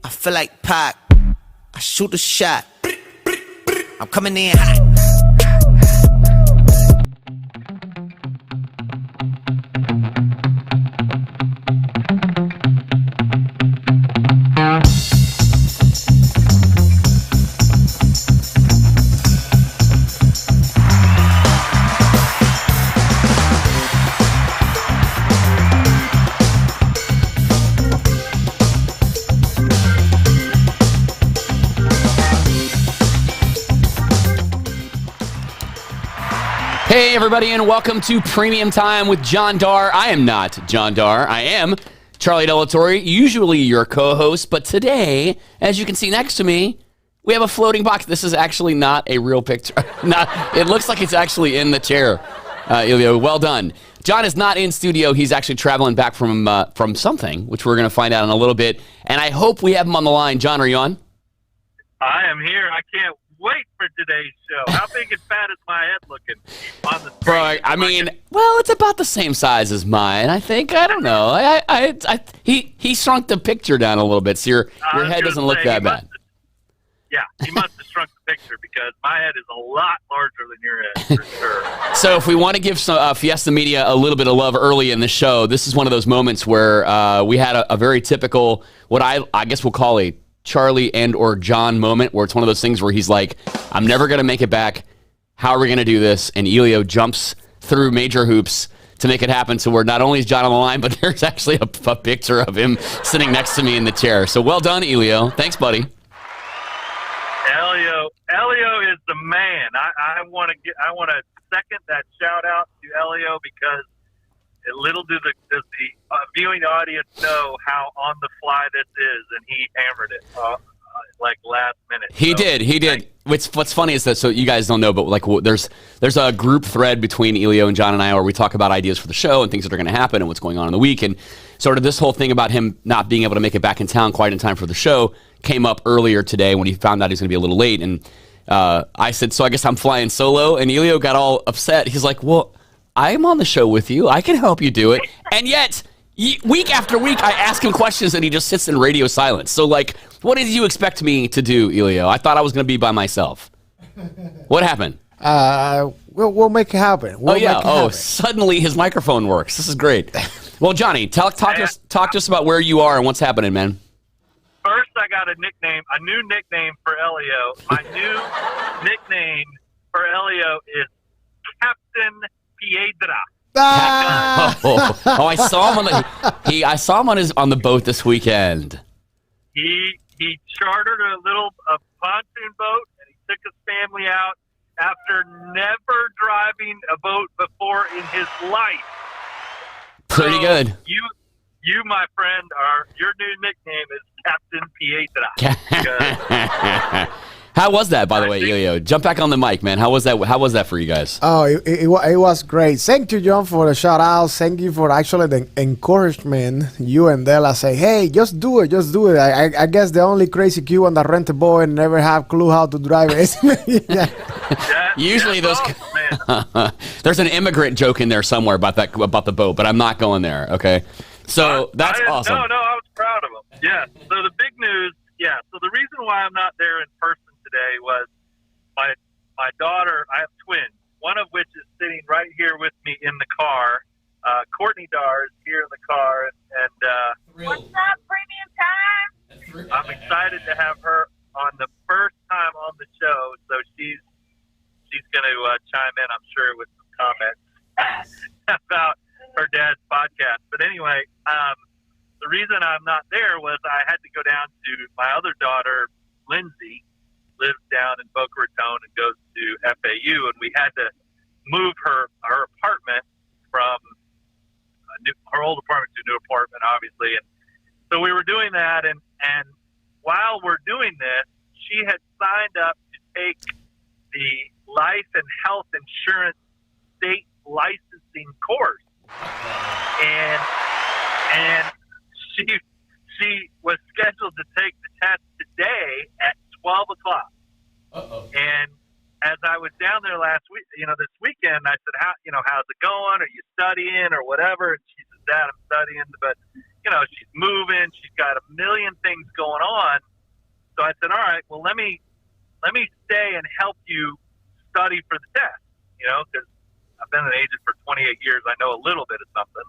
I feel like Pac. I shoot a shot. I'm coming in hot. Hey, everybody, and welcome to Premium Time with John Darr. I am not John Darr. I am Charlie Delatorre, usually your co-host, but today, as you can see next to me, we have a floating box. This is actually not a real picture. It looks like it's actually in the chair. Ilio, well done. John is not in studio. He's actually traveling back from something, which we're going to find out in a little bit, and I hope we have him on the line. John, are you on? I am here. I can't wait for today's show. How big and fat is my head looking on the screen? Bro, I mean, well, it's about the same size as mine, I think. I don't know. He shrunk the picture down a little bit, so your head doesn't look that bad. Yeah, he must have shrunk the picture because my head is a lot larger than your head, for sure. So if we want to give some Fiesta Media a little bit of love early in the show, this is one of those moments where we had a very typical, what I guess we'll call a Charlie and or John moment, where it's one of those things where he's like, I'm never going to make it back. How are we going to do this? And Elio jumps through major hoops to make it happen. So where not only is John on the line, but there's actually a picture of him sitting next to me in the chair. So well done, Elio. Thanks, buddy. Elio is the man. I want to second that shout out to Elio because little does the viewing audience know how on the fly this is, and he hammered it like last minute. He did. What's funny is that, so you guys don't know, but like there's a group thread between Elio and John and I where we talk about ideas for the show and things that are going to happen and what's going on in the week, and sort of this whole thing about him not being able to make it back in town quite in time for the show came up earlier today when he found out he's going to be a little late, and I said, so I guess I'm flying solo, and Elio got all upset. He's like, well, I'm on the show with you. I can help you do it. And yet, week after week, I ask him questions and he just sits in radio silence. So, like, what did you expect me to do, Elio? I thought I was going to be by myself. What happened? We'll make it happen. Suddenly his microphone works. This is great. Well, Johnny, talk to us about where you are and what's happening, man. First, I got a new nickname for Elio. My new nickname for Elio is Captain Piedra. I saw him I saw him on the boat this weekend. He chartered a pontoon boat and he took his family out after never driving a boat before in his life. Pretty good. You, my friend, your new nickname is Captain Piedra. How was that, by the way, Elio? Jump back on the mic, man. How was that for you guys? Oh, it was great. Thank you, John, for the shout out. Thank you for actually the encouragement. You and Della say, hey, just do it. I guess the only crazy Cuban that rent a boat and never have clue how to drive it. Usually those. There's an immigrant joke in there somewhere about the boat, but I'm not going there. Okay, so that's awesome. No, I was proud of him. Yeah. So the big news. Yeah. So the reason why I'm not there in person today was my daughter. I have twins, one of which is sitting right here with me in the car. Courtney Darr is here in the car, and what's up, Premium Time? I'm excited to have her on the first time on the show. So she's going to chime in, I'm sure, with some comments about her dad's podcast. But anyway, the reason I'm not there was I had to go down to my other daughter, Lindsay, lives down in Boca Raton and goes to FAU, and we had to move her apartment from her old apartment to a new apartment, obviously. And so we were doing that, and while we're doing this, she had signed up to take the life and health insurance state licensing course, and she was scheduled to take the test today at 12 o'clock. And as I was down there last week, this weekend, I said, how's it going? Are you studying or whatever? And she said, Dad, I'm studying, but, she's moving. She's got a million things going on. So I said, all right, well, let me stay and help you study for the test, because I've been an agent for 28 years. I know a little bit of something.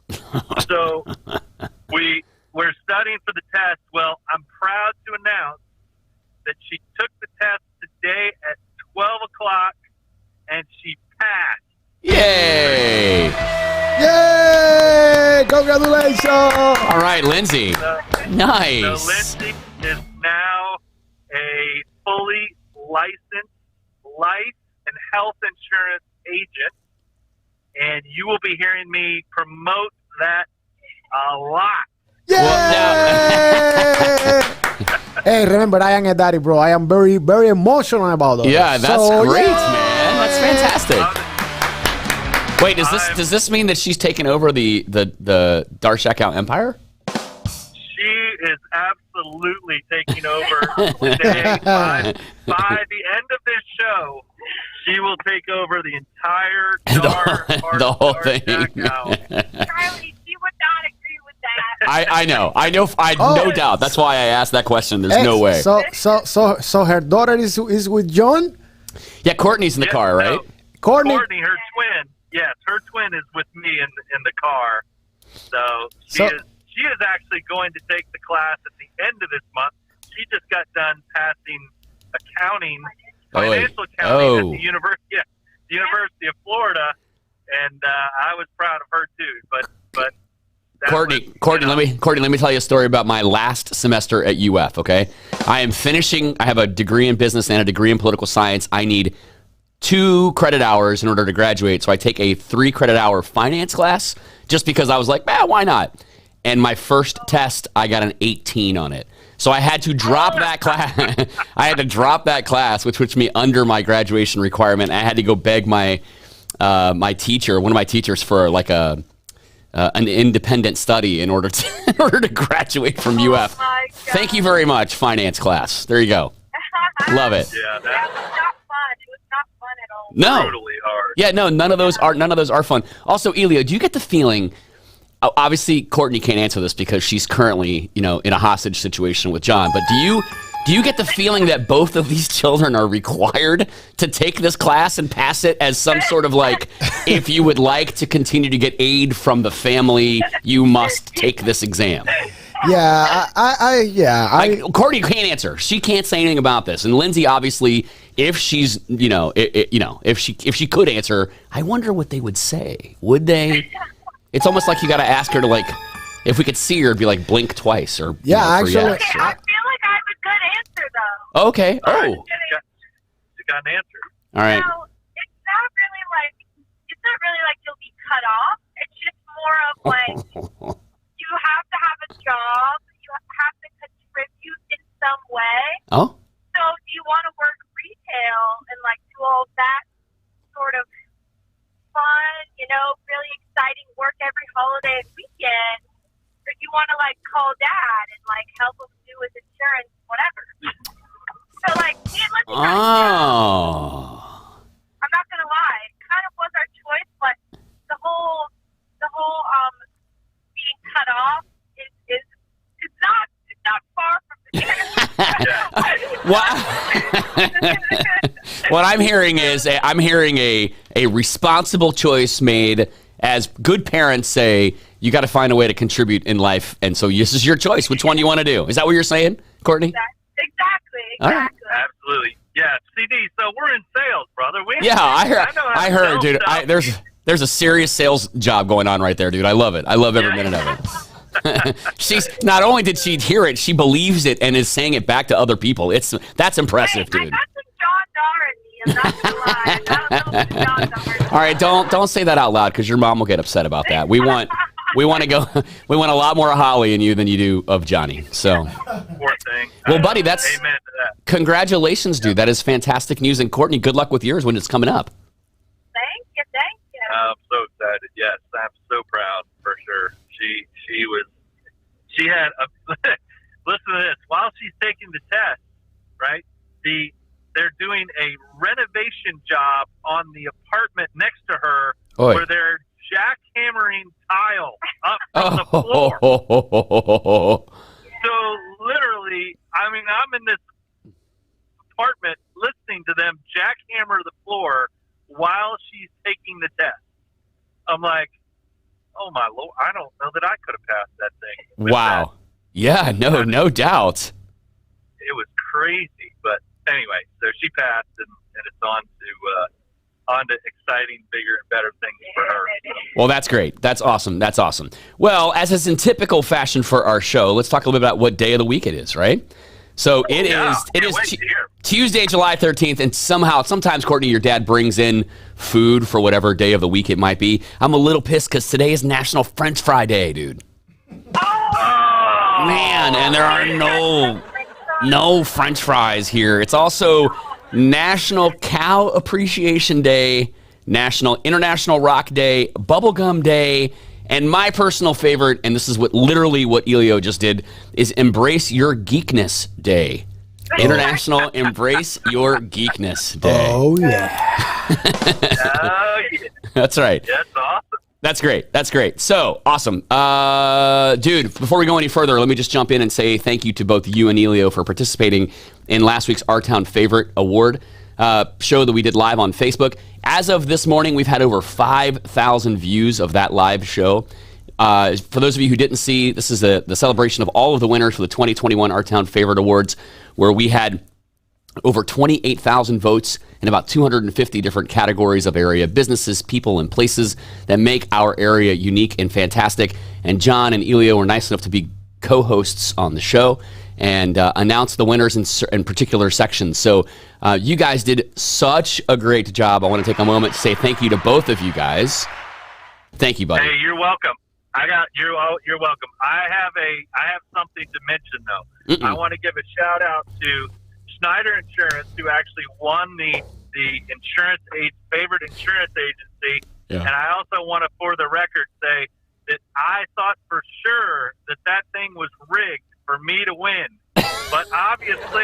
So we're studying for the test. Well, I'm proud to announce that she took the test today at 12 o'clock, and she passed. Yay! Yay! Congratulations! All right, Lindsay. Nice. So Lindsay is now a fully licensed life and health insurance agent, and you will be hearing me promote that a lot. Yay! Hey, remember, I am a daddy, bro. I am very, very emotional about it. Yeah, that's great, man. That's Um, fantastic. Wait, does this mean that she's taken over the Darr Checkout empire? She is absolutely taking over today. By the end of this show, she will take over the entire The whole thing. Checkout. Charlie, she would not agree with that. I know, no doubt. That's why I asked that question. There's Hey, no way. So her daughter is with John? Yeah, Courtney's in the car, right? No, Courtney? Courtney, her twin. Yes, her twin is with me in the car. So she is actually going to take the class at the end of this month. She just got done passing financial accounting at the University of Florida, and I was proud of her too. But that Courtney, was, let me tell you a story about my last semester at UF. Okay, I have a degree in business and a degree in political science. I need 2 credit hours in order to graduate, so I take a 3 credit hour finance class just because I was like, why not? And my first test, I got an 18 on it. So I had to drop that class. I had to drop that class, which puts me under my graduation requirement. I had to go beg my one of my teachers, for like an independent study in order to graduate from UF. my God. Thank you very much, finance class. There you go. Love it. yeah, That that's was not fun. It was not fun at all. No. brutally hard. Yeah, no, none of those are fun. Also, Elio, do you get the feeling? Obviously, Courtney can't answer this because she's currently, in a hostage situation with John. But do you get the feeling that both of these children are required to take this class and pass it as some sort of like, if you would like to continue to get aid from the family, you must take this exam? Yeah, Courtney can't answer. She can't say anything about this. And Lindsay, obviously, if she's, if she could answer, I wonder what they would say. Would they? It's almost like you got to ask her to if we could see her, it'd be like blink twice or Yeah, for actually- yes. Okay, I feel like I have a good answer, though. Okay. All right, Oh, you got an answer. all right. So, it's not really like you'll be cut off. It's just more of like, you have to have a job. You have to contribute in some way. Oh, So do you want to work retail and do all that sort of fun, really exciting work every holiday and weekend? Or do you want to call dad and help him do his insurance, whatever? So me and Lindsay got a job. oh. I'm not gonna lie, it kind of was our choice, but the whole being cut off is not far from the truth. What I'm hearing is a responsible choice made as good parents say. You got to find a way to contribute in life, and so this is your choice. Which one do you want to do? Is that what you're saying, Courtney? Exactly. All right. Absolutely. Yeah, CD. So we're in sales, brother. Yeah, I know how I to heard, sell dude. stuff. There's a serious sales job going on right there, dude. I love it. I love every minute of it. She's not only did she hear it, she believes it and is saying it back to other people. That's impressive, Hey, dude. I got some John Darr in me. I'm not gonna lie. I got a little John Darr. All right, don't say that out loud because your mom will get upset about that. We want a lot more of Holly in you than you do of Johnny. So, Poor thing. well, buddy, that's Amen to that. congratulations, dude. That is fantastic news. And Courtney, good luck with yours when it's coming up. Thank you. I'm so excited. Yes, I'm so proud for sure. She had a listen to this. While she's taking the test, right? They're doing a renovation job on the apartment next to her, Oy. where they're jackhammering tile up from the Oh, floor. So literally, I mean, I'm in this apartment listening to them jackhammer the floor while she's taking the test. I'm like, oh my Lord, I don't know that I could have passed that thing. Wow. That. Yeah, no doubt. It was crazy. But anyway, so she passed, and it's on to exciting, bigger, and better things for her. Well, that's great. That's awesome. That's awesome. Well, as is in typical fashion for our show, let's talk a little bit about what day of the week it is, right? So it is Tuesday, July 13th, and sometimes, Courtney, your dad brings in food for whatever day of the week it might be. I'm a little pissed because today is National French Fry Day, dude. Oh, man, and there are no French fries here. It's also National Cow Appreciation Day, National International Rock Day, Bubblegum Day, and my personal favorite, and this is what Elio just did, is Embrace Your Geekness Day. International Embrace Your Geekness Day. Oh, yeah. oh, yeah. That's right. That's awesome. That's great. That's great. So, awesome. Dude, before we go any further, let me just jump in and say thank you to both you and Elio for participating in last week's Our Town Favorite Award show that we did live on Facebook. As of this morning, we've had over 5,000 views of that live show. For those of you who didn't see, this is the celebration of all of the winners for the 2021 Our Town Favorite Awards, where we had over 28,000 votes in about 250 different categories of area businesses, people, and places that make our area unique and fantastic. And John and Elio were nice enough to be co-hosts on the show and announce the winners in particular sections. So you guys did such a great job. I want to take a moment to say thank you to both of you guys. Thank you, buddy. Hey, you're welcome. You're welcome. I have something to mention though. I want to give a shout out to Schneider Insurance, who actually won the favorite insurance agency. Yeah. And I also want to, for the record, say that I thought for sure that thing was rigged for me to win. But obviously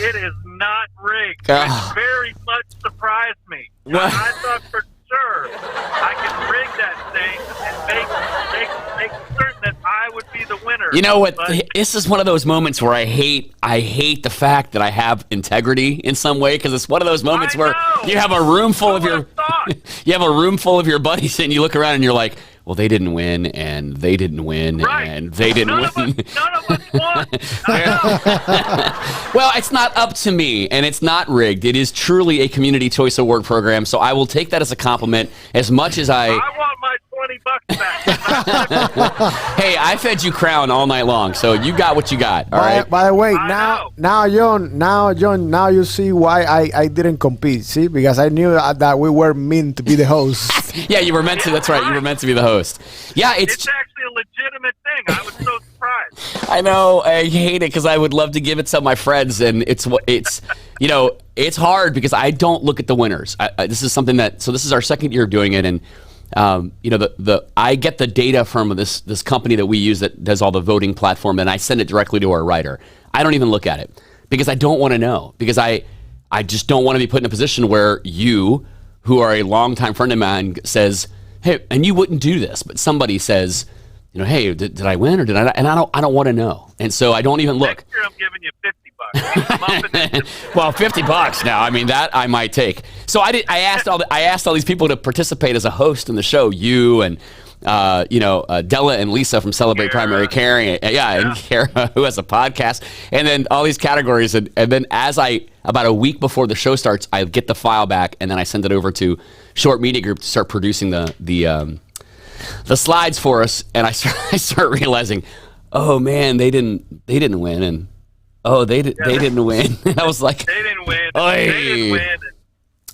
it is not rigged. Which very much surprised me. I thought for sure I could rig that thing and make certain that I would be the winner. You know what? This is one of those moments where I hate the fact that I have integrity in some way, because it's one of those moments where you have a room full of your buddies, and you look around and you're like, well, they didn't win, and they didn't win, right. And they didn't win. None of us won. Well, it's not up to me, and it's not rigged. It is truly a Community Choice Award program, so I will take that as a compliment as much as I want my $20 back. Hey, I fed you Crown all night long, so you got what you got. All right. By the way, now, John, now you see why I didn't compete. See, because I knew that we were meant to be the host. Yeah, you were meant to. That's right. You were meant to be the host. Yeah, it's actually a legitimate thing. I was so surprised. I know. I hate it because I would love to give it to my friends, and it's hard because I don't look at the winners. This is something so this is our second year doing it, and I get the data from this company that we use that does all the voting platform, and I send it directly to our writer. I don't even look at it because I don't want to know, because I just don't want to be put in a position where you, who are a longtime friend of mine, says, hey, and you wouldn't do this, but somebody says, hey, did I win or did I not? And I don't want to know, and so I don't even look. Next year I'm giving you $50. Well, $50 now. I mean, that I might take. So I asked all these people to participate as a host in the show. You and Della and Lisa from Celebrate Primary Caring, and Kara, who has a podcast, and then all these categories, and then about a week before the show starts, I get the file back, and then I send it over to Short Media Group to start producing the slides for us, and I start realizing, oh man, they didn't win, and they didn't win. And I was like, they didn't win. Oy. They didn't win.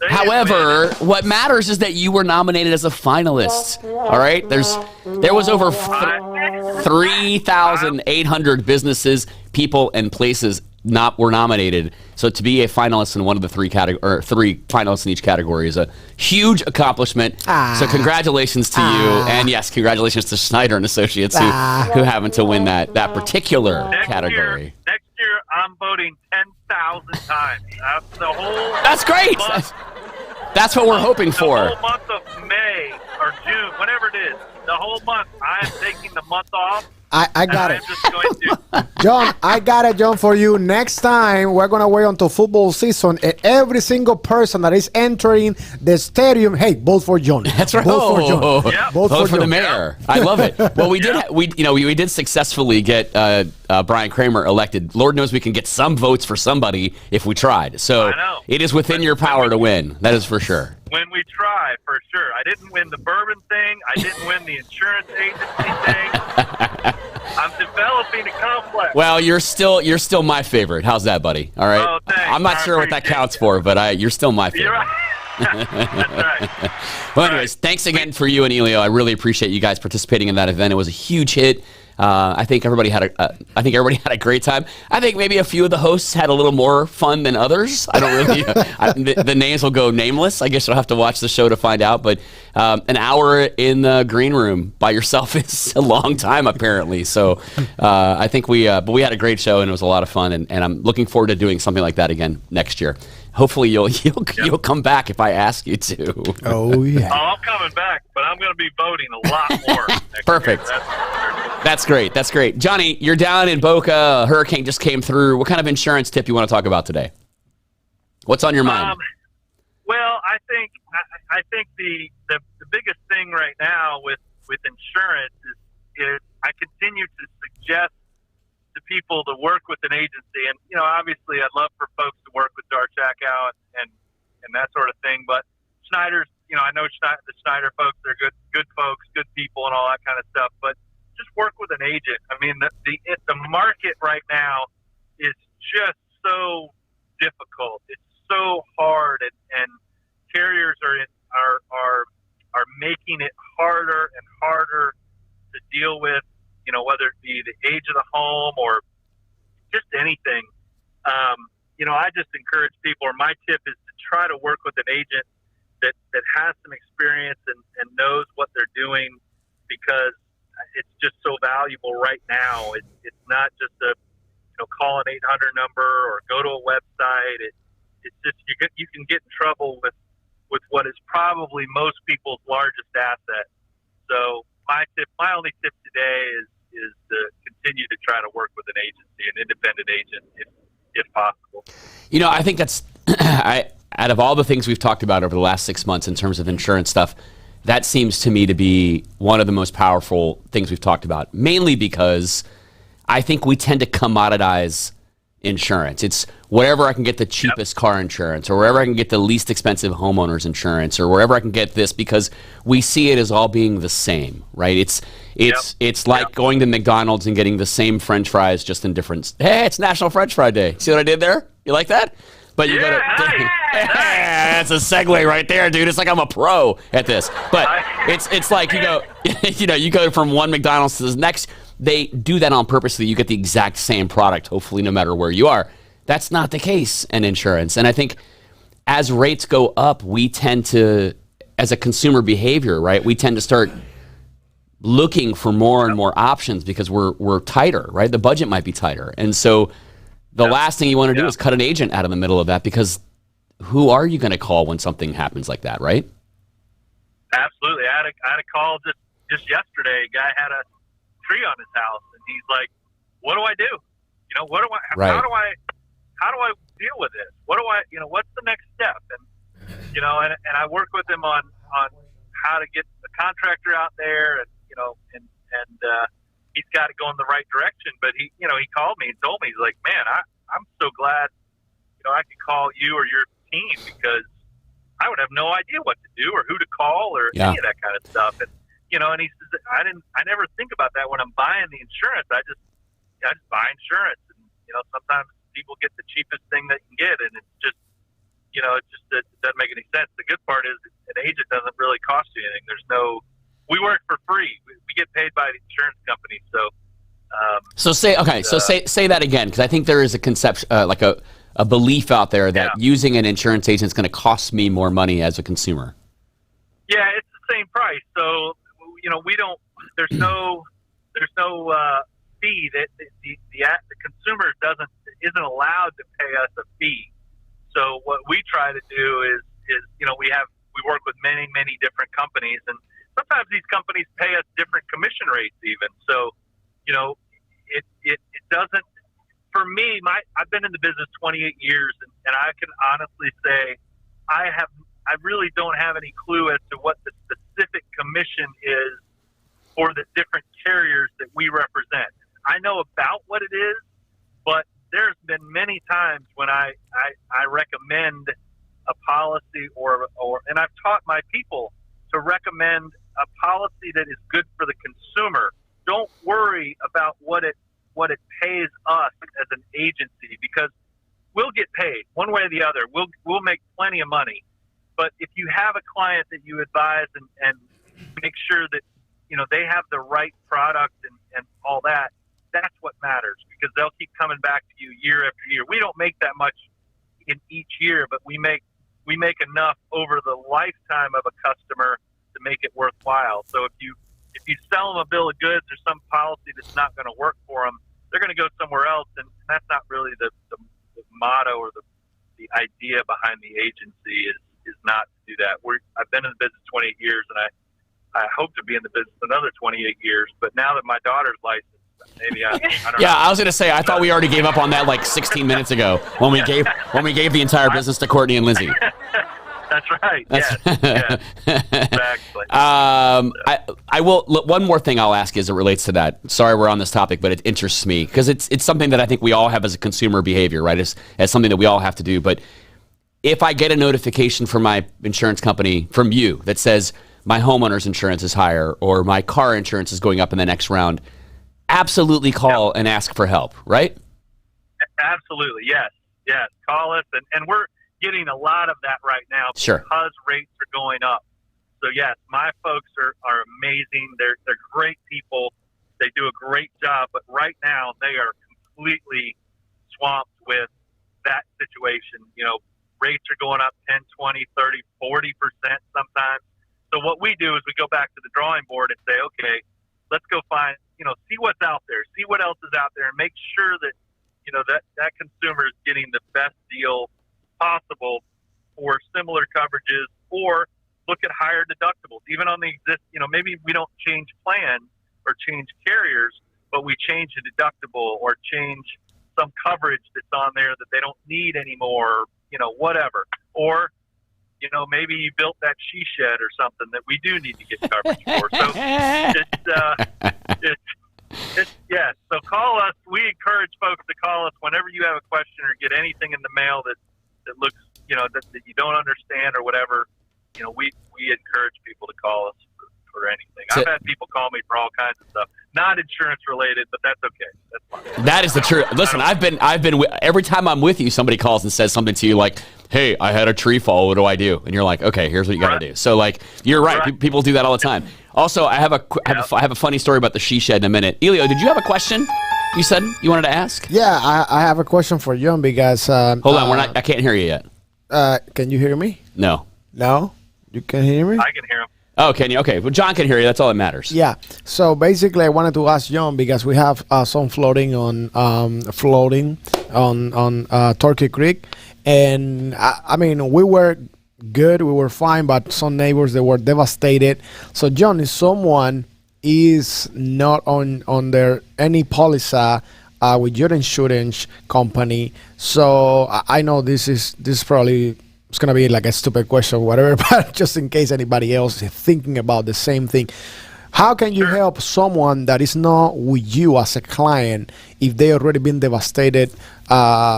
However, what matters is that you were nominated as a finalist. All right, there was over 3,800 businesses, people, and places were nominated. So to be a finalist in one of the three finalists in each category is a huge accomplishment. So congratulations to you, and yes, congratulations to Schneider and Associates who happen to win that particular category. Next year, I'm voting 10,000 times. That's great. That's what we're hoping for. The whole month of May or June, whatever it is, the whole month, I am taking the month off, I got it. I'm just going to. John, I got it, John, for you. Next time, we're going to wait until football season. And every single person that is entering the stadium, hey, vote for John. That's right. Vote for John. Yep. Vote Vote for the John. mayor. I love it. Well, we did. We did successfully get Brian Kramer elected. Lord knows we can get some votes for somebody if we tried. So I know. it is within your power to win. That is for sure. When we try, for sure. I didn't win the bourbon thing. I didn't win the insurance agency thing. I'm developing a complex. Well, you're still my favorite. How's that, buddy? All right. Oh, thanks. I'm not I sure what that appreciate counts it. for, but you're still my favorite. You're right. That's right. Well, anyways, thanks again for you and Elio. I really appreciate you guys participating in that event. It was a huge hit. I think everybody had a great time. I think maybe a few of the hosts had a little more fun than others. I don't really. The names will go nameless. I guess you'll have to watch the show to find out. But an hour in the green room by yourself is a long time, apparently. So I think we had a great show and it was a lot of fun. And I'm looking forward to doing something like that again next year. Hopefully you'll come back if I ask you to. Oh, yeah. Oh, I'm coming back, but I'm going to be voting a lot more. Next Perfect. Year. That's for sure. That's great. That's great. Johnny, you're down in Boca. A hurricane just came through. What kind of insurance tip you want to talk about today? What's on your mind? Well, I think the biggest thing right now with insurance is I continue to suggest to people to work with an agency, and obviously I'd love for folks to work with Darr Chackout and that sort of thing. But Schneider's, I know the Schneider folks, they're good folks, good people, and all that kind of stuff. But just work with an agent. I mean, the market right now is just so difficult. It's so hard, and carriers are making it harder and harder to deal with. Whether it be the age of the home or just anything. I just encourage people, or my tip is to try to work with an agent that has some experience and knows what they're doing, because it's just so valuable right now. It's not just a call an 800 number or go to a website. It's just you can get in trouble with what is probably most people's largest asset. So my only tip today is to continue to try to work with an agency, an independent agent, if possible. I think that's out of all the things we've talked about over the last 6 months in terms of insurance stuff, that seems to me to be one of the most powerful things we've talked about, mainly because I think we tend to commoditize insurance. It's wherever I can get the cheapest car insurance, or wherever I can get the least expensive homeowner's insurance, or wherever I can get this, because we see it as all being the same, right? It's like going to McDonald's and getting the same French fries, just in different. Hey, it's National French Fry Day. See what I did there? You like that? But you go to. That's a segue right there, dude. It's like I'm a pro at this. But it's like you go, you go from one McDonald's to the next. They do that on purpose so that you get the exact same product, hopefully, no matter where you are. That's not the case in insurance. And I think as rates go up, we tend to, as a consumer behavior, right, we tend to start looking for more and more options because we're tighter, right? The budget might be tighter. And so the last thing you want to do is cut an agent out of the middle of that, because who are you going to call when something happens like that, right? Absolutely. I had a call just yesterday. A guy had a tree on his house, and he's like, "What do I do? What do I? Right. How do I deal with this? What do I? What's the next step?" And I work with him on how to get the contractor out there, and he's got to go in the right direction. But he called me and told me, he's like, "Man, I'm so glad I could call you or your team, because I would have no idea what to do or who to call or any of that kind of stuff." And and he says, I never think about that when I'm buying the insurance. I just buy insurance, and sometimes people get the cheapest thing they can get, and it's just it doesn't make any sense. The good part is an agent doesn't really cost you anything. We work for free. We get paid by the insurance company. So say that again, because I think there is a conception, like a belief out there that using an insurance agent is going to cost me more money as a consumer. Yeah, it's the same price. So we don't. There's no fee that the consumer isn't allowed to pay us a fee. So what we try to do is we work with many different companies, and sometimes these companies pay us different commission rates even. So it doesn't. For me, I've been in the business 28 years, and I can honestly say I really don't have any clue as to what the specific commission is for the different carriers that we represent. I know about what it is, but there's been many times when I recommend a policy and I've taught my people to recommend a policy that is good for the consumer. Don't worry about what it pays us as an agency, because we'll get paid one way or the other. We'll make plenty of money. But if you have a client that you advise and make sure that they have the right product and all that, that's what matters, because they'll keep coming back to you year after year. We don't make that much in each year, but we make enough over the lifetime of a customer to make it worthwhile. So if you sell them a bill of goods or some policy that's not going to work for them, they're going to go somewhere else, and that's not really the motto or the idea behind the agency is not to do that. I've been in the business 28 years, and I hope to be in the business another 28 years. But now that my daughter's licensed, maybe I don't know. Yeah, I was going to say, I thought we already gave up on that like 16 minutes ago when we gave the entire business to Courtney and Lizzie. That's right. Yes. Exactly. I will. One more thing I'll ask as it relates to that. Sorry, we're on this topic, but it interests me because it's something that I think we all have as a consumer behavior, right? As something that we all have to do. But if I get a notification from my insurance company, from you, that says my homeowner's insurance is higher or my car insurance is going up in the next round, absolutely call and ask for help, right? Absolutely. Yes. Call us. And we're getting a lot of that right now because rates are going up. So yes, my folks are amazing. They're great people. They do a great job, but right now they are completely swamped with that situation. Rates are going up 10, 20, 30, 40% sometimes. So what we do is we go back to the drawing board and say, okay, let's go find, see what's out there, see what else is out there, and make sure that, that consumer is getting the best deal possible for similar coverages, or look at higher deductibles. Even on the maybe we don't change plans or change carriers, but we change the deductible or change some coverage that's on there that they don't need anymore, whatever. Or, maybe you built that she shed or something that we do need to get coverage for. So so call us. We encourage folks to call us whenever you have a question or get anything in the mail that looks, that you don't understand or whatever. We encourage people to call us for anything. I've had people call me for all kinds of stuff, not insurance related, but that's okay. That's fine. That is the truth. Listen, I've been every time I'm with you, somebody calls and says something to you like, "Hey, I had a tree fall. What do I do?" And you're like, "Okay, here's what you got to do." So like, you're right. People do that all the time. Also, I have a funny story about the she shed in a minute. Elio, did you have a question? You said you wanted to ask? Yeah, I have a question for John because hold on, I can't hear you yet. Can you hear me? No. You can hear me? I can hear him. Oh, can you? Okay. Well, John can hear you. That's all that matters. Yeah. So basically, I wanted to ask John because we have some flooding on Turkey Creek, and I mean we were good, we were fine, but some neighbors, they were devastated. So John, if someone is not on their any policy with your insurance company, so I know this is probably. It's going to be like a stupid question or whatever, but just in case anybody else is thinking about the same thing. How can you help someone that is not with you as a client if they already been devastated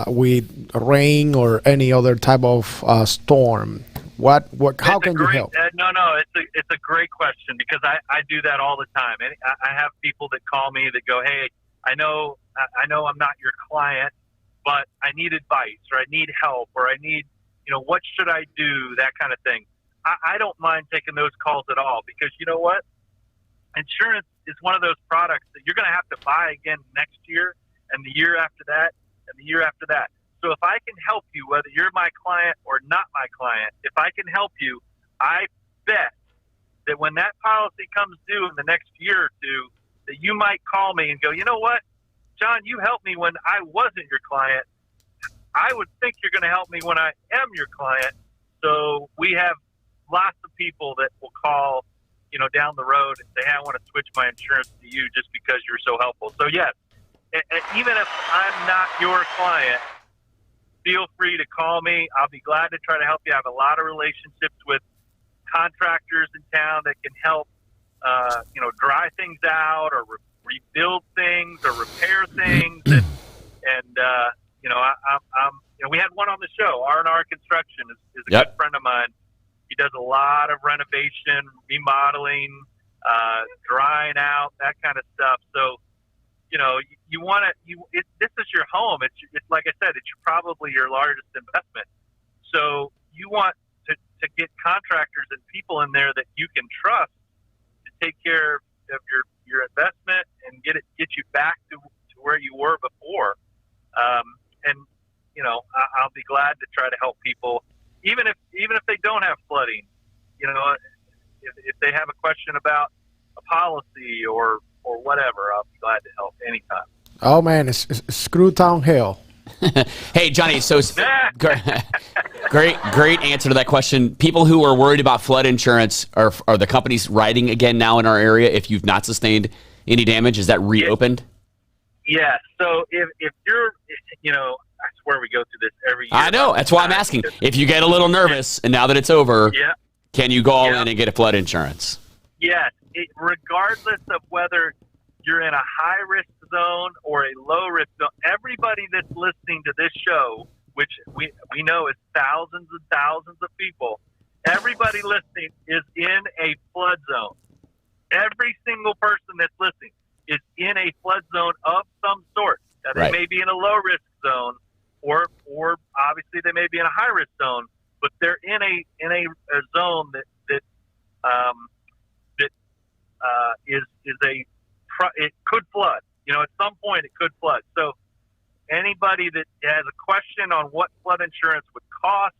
with rain or any other type of storm? How can you help? It's a great question because I do that all the time. And I have people that call me that go, "Hey, I know I'm not your client, but I need advice or I need help or I need, what should I do?" That kind of thing. I don't mind taking those calls at all because you know what? Insurance is one of those products that you're going to have to buy again next year and the year after that and the year after that. So if I can help you, whether you're my client or not my client, if I can help you, I bet that when that policy comes due in the next year or two, that you might call me and go, "You know what, John, you helped me when I wasn't your client. I would think you're going to help me when I am your client." So we have lots of people that will call down the road and say, hey, I want to switch my insurance to you just because you're so helpful. So yes, even if I'm not your client, feel free to call me. I'll be glad to try to help you. I have a lot of relationships with contractors in town that can help, dry things out or rebuild things or repair things. We had one on the show. R&R Construction is a good friend of mine. He does a lot of renovation, remodeling, drying out, that kind of stuff. So, you want to. This is your home. It's like I said. It's probably your largest investment. So you want to get contractors and people in there that you can trust to take care of your investment and get you back to where you were before. I'll be glad to try to help people, even if they don't have flooding. If they have a question about a policy or whatever, I'll be glad to help anytime. Oh man, it's Screwtown Hill. Hey, Johnny, so great answer to that question. People who are worried about flood insurance, are the companies writing again now in our area if you've not sustained any damage? Is that reopened? Yeah. So if you're, I swear we go through this every year. I know. That's why I'm asking. If you get a little nervous and now that it's over, can you go all in and get a flood insurance? Yes. Regardless of whether you're in a high-risk zone or a low-risk zone, everybody that's listening to this show, which we know is thousands and thousands of people, everybody listening is in a flood zone. Every single person that's listening is in a flood zone of some sort. Now, they may be in a low-risk zone, or obviously they may be in a high-risk zone, but they're in a zone that it could flood. At some point it could flood. So anybody that has a question on what flood insurance would cost,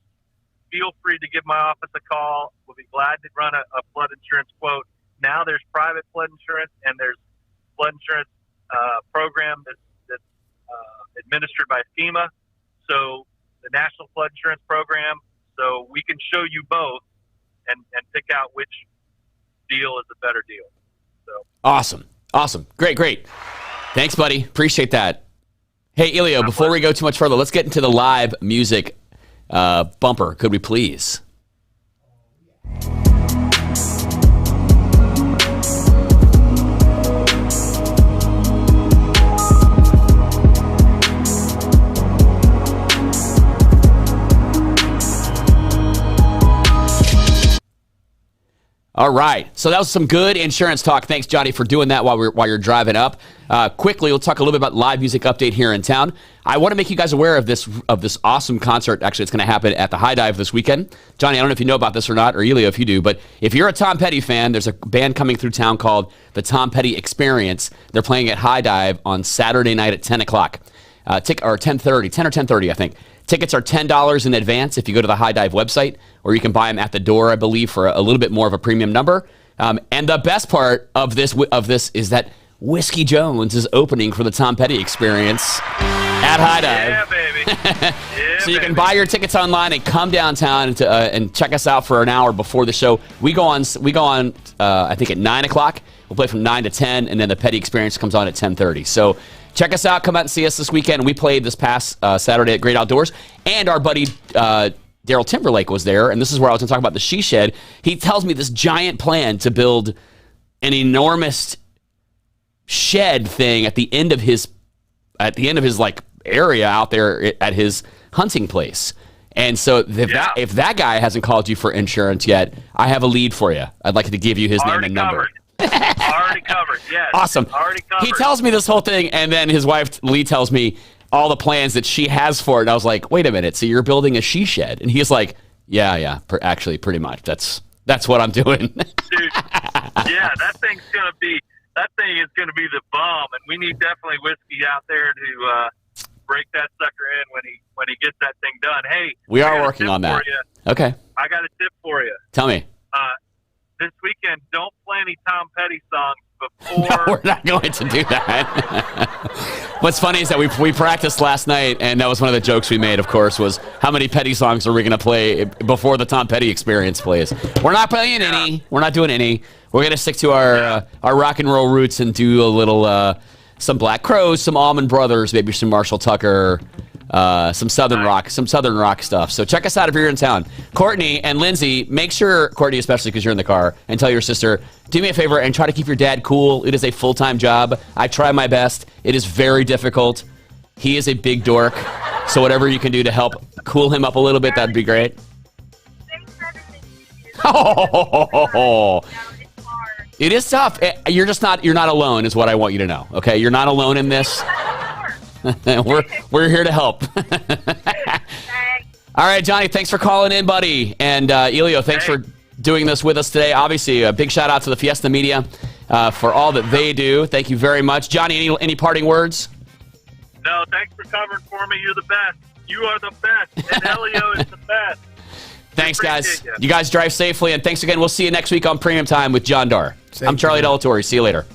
feel free to give my office a call. We'll be glad to run a flood insurance quote. Now there's private flood insurance and there's flood insurance program that's administered by FEMA. So the National Flood Insurance Program. So we can show you both and pick out which deal is a better deal. So Awesome. Great. Thanks, buddy. Appreciate that. Hey, Elio, before we go too much further, let's get into the live music bumper. Could we please? All right. So that was some good insurance talk. Thanks, Johnny, for doing that while you're driving up. Quickly, we'll talk a little bit about live music update here in town. I want to make you guys aware of this awesome concert. Actually, it's going to happen at the High Dive this weekend. Johnny, I don't know if you know about this or not, or Elio if you do, but if you're a Tom Petty fan, there's a band coming through town called the Tom Petty Experience. They're playing at High Dive on Saturday night at 10 o'clock. Or 10:30, 10 or 10:30, I think. Tickets are $10 in advance if you go to the High Dive website, or you can buy them at the door, I believe, for a little bit more of a premium number. And the best part of this is that Whiskey Jones is opening for the Tom Petty Experience at High Dive. Yeah, baby. So you can buy your tickets online and come downtown and check us out for an hour before the show. We go on. I think at 9 o'clock. We'll play from 9 to 10, and then the Petty Experience comes on at 10:30. So check us out. Come out and see us this weekend. We played this past Saturday at Great Outdoors, and our buddy Daryl Timberlake was there, and this is where I was going to talk about the She Shed. He tells me this giant plan to build an enormous shed thing at the end of his like area out there at his hunting place. And so if that guy hasn't called you for insurance yet, I have a lead for you. I'd like to give you his name and number. Already covered, yes. Awesome. Already covered. He tells me this whole thing, and then his wife, Lee, tells me all the plans that she has for it. And I was like, wait a minute, so you're building a she shed? And he's like, yeah, actually, pretty much. That's what I'm doing. Dude, yeah, that thing is gonna be the bomb, and we need definitely Whiskey out there to break that sucker in when he gets that thing done. Hey, we are working on that. Okay. I got a tip for you. Tell me. this weekend, don't play any Tom Petty songs No, before. we're not going to do that. What's funny is that we practiced last night, and that was one of the jokes we made, of course, was how many Petty songs are we going to play before the Tom Petty Experience plays? We're not playing any. We're not doing any. We're going to stick to our rock and roll roots and do a little some Black Crowes, some Allman Brothers, maybe some Marshall Tucker, some Southern rock stuff. So check us out if you're in town. Courtney and Lindsay, make sure, Courtney especially because you're in the car, and tell your sister, do me a favor and try to keep your dad cool. It is a full-time job. I try my best. It is very difficult. He is a big dork. So whatever you can do to help cool him up a little bit, that'd be great. Oh, it is tough. You're not alone is what I want you to know. Okay, you're not alone in this. We're here to help. All right, Johnny, thanks for calling in, buddy. And Elio, thanks for doing this with us today. Obviously, a big shout out to the Fiesta Media for all that they do. Thank you very much. Johnny, any parting words? No, thanks for covering for me. You're the best. You are the best. And Elio is the best. Thanks, guys. You guys drive safely, and thanks again. We'll see you next week on Premium Time with John Darr. I'm Charlie Delatorre. See you later.